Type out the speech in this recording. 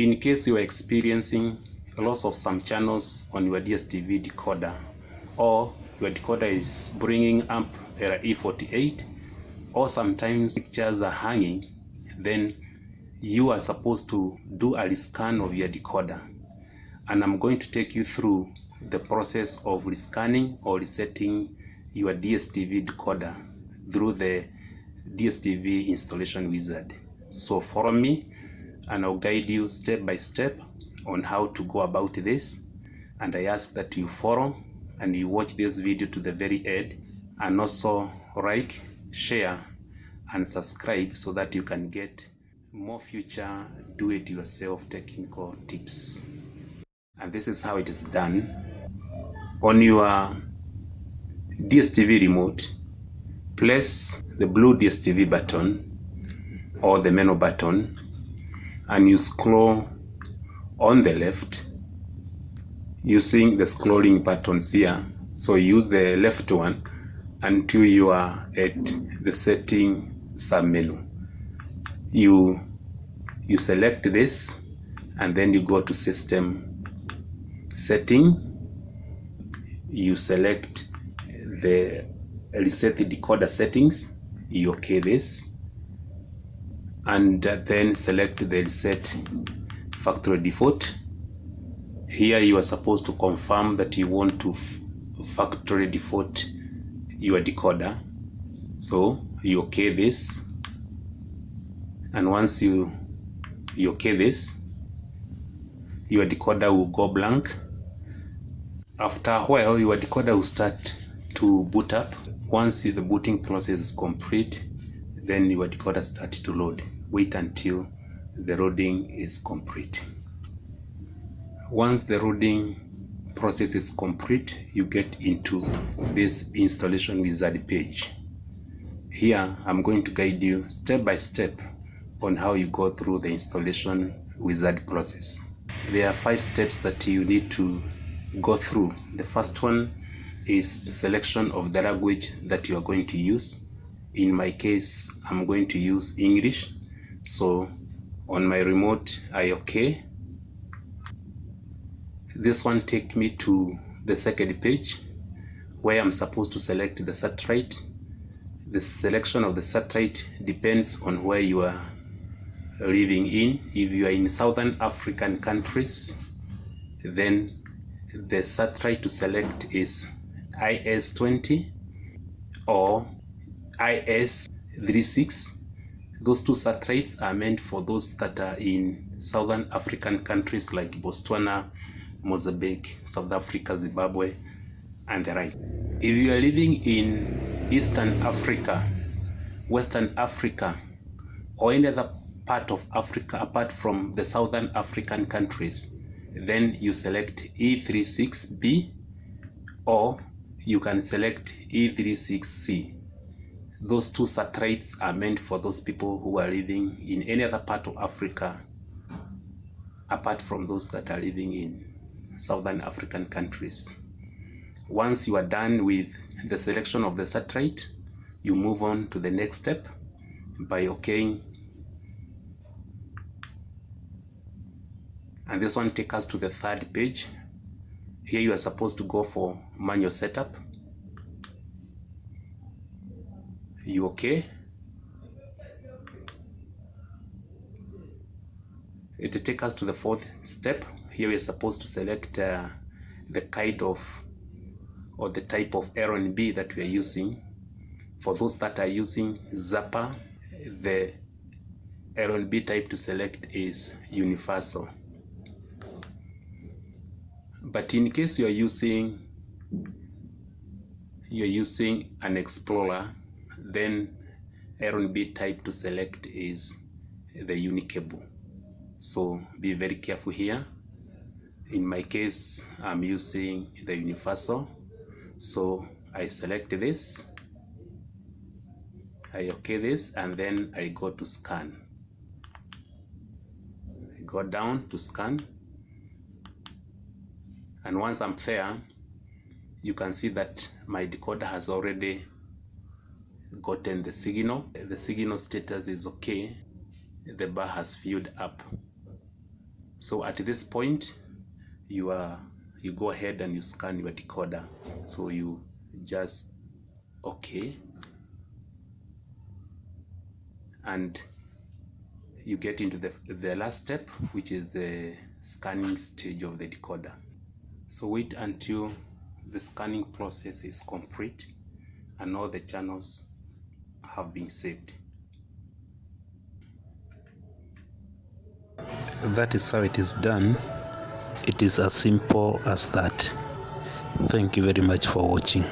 In case you are experiencing loss of some channels on your DStv decoder, or your decoder is bringing up error E48, or sometimes pictures are hanging, then you are supposed to do a rescan of your decoder. And I'm going to take you through the process of rescanning or resetting your DStv decoder through the DStv Installation Wizard. So follow me and I'll guide you step by step on how to go about this. And I ask that you follow and you watch this video to the very end, and also like, share and subscribe so that you can get more future do-it-yourself technical tips. And this is how it is done. On your DStv remote, press the blue DStv button or the menu button, and you scroll on the left using the scrolling buttons here. So use the left one until you are at the setting sub-menu. You select this and then you go to system setting. You select the reset the decoder settings. You okay this, and then select the reset factory default. Here you are supposed to confirm that you want to factory default your decoder. So you okay this, and once you okay this, your decoder will go blank. After a while, your decoder will start to boot up. Once the booting process is complete, then your decoder starts to load. Wait until the loading is complete. Once the loading process is complete, you get into this installation wizard page. Here I'm going to guide you step by step on how you go through the installation wizard process. There are 5 steps that you need to go through. The first one is selection of the language that you are going to use. In my case, I'm going to use English. So on my remote, I okay. This one takes me to the second page where I'm supposed to select the satellite. The selection of the satellite depends on where you are living in. If you are in Southern African countries, then the satellite to select is IS-20 or IS-36. Those 2 satellites are meant for those that are in Southern African countries like Botswana, Mozambique, South Africa, Zimbabwe, and the right. If you are living in Eastern Africa, Western Africa, or any other part of Africa apart from the Southern African countries, then you select E36B, or you can select E36C. Those 2 satellites are meant for those people who are living in any other part of Africa apart from those that are living in Southern African countries. Once you are done with the selection of the satellite, you move on to the next step by okaying. And this one takes us to the third page. Here you are supposed to go for manual setup. You okay? It takes us to the fourth step. Here we are supposed to select the kind of or the type of R&B that we are using. For those that are using Zappa, the R&B type to select is universal. But in case you are using an Explorer, then R&B type to select is the Unicable. So be very careful here. In my case, I'm using the universal. So I select this, I okay this, and then I go to scan. I go down to scan. And once I'm there, you can see that my decoder has already gotten the signal. The signal status is okay. The bar has filled up. So at this point, you go ahead and you scan your decoder. So you just okay, and you get into the last step, which is the scanning stage of the decoder. So wait until the scanning process is complete and all the channels have been saved. That is how it is done. It is as simple as that. Thank you very much for watching.